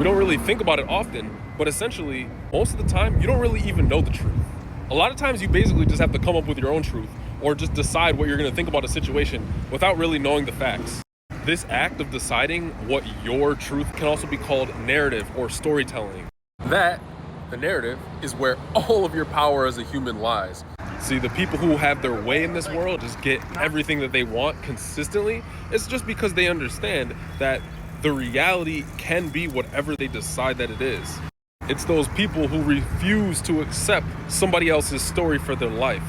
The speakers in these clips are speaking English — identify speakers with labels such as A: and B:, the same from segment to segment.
A: We don't really think about it often, but essentially, most of the time, you don't really even know the truth. A lot of times, you basically just have to come up with your own truth or just decide what you're going to think about a situation without really knowing the facts. This act of deciding what your truth can also be called narrative or storytelling. The narrative, is where all of your power as a human lies. See, the people who have their way in this world just get everything that they want consistently. It's just because they understand that the reality can be whatever they decide that it is. It's those people who refuse to accept somebody else's story for their life.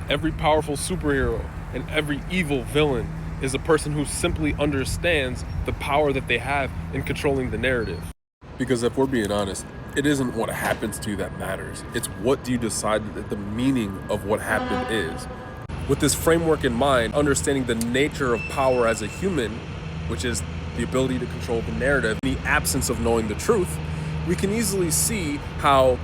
A: Every powerful superhero and every evil villain is a person who simply understands the power that they have in controlling the narrative. Because if we're being honest, it isn't what happens to you that matters. It's what do you decide that the meaning of what happened is. With this framework in mind, understanding the nature of power as a human, which is the ability to control the narrative, in the absence of knowing the truth, we can easily see how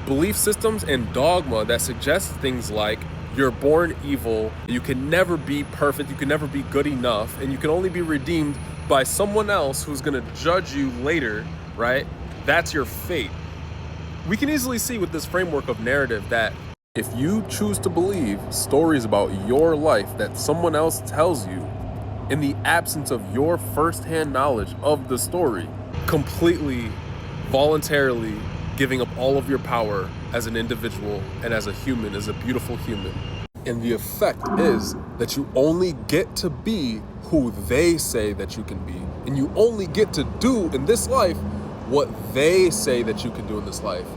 A: belief systems and dogma that suggest things like you're born evil, you can never be perfect, you can never be good enough, and you can only be redeemed by someone else who's gonna judge you later, right? That's your fate. We can easily see with this framework of narrative that if you choose to believe stories about your life that someone else tells you, in the absence of your firsthand knowledge of the story, completely, voluntarily giving up all of your power as an individual and as a human, as a beautiful human. And the effect is that you only get to be who they say that you can be. And you only get to do in this life what they say that you can do in this life.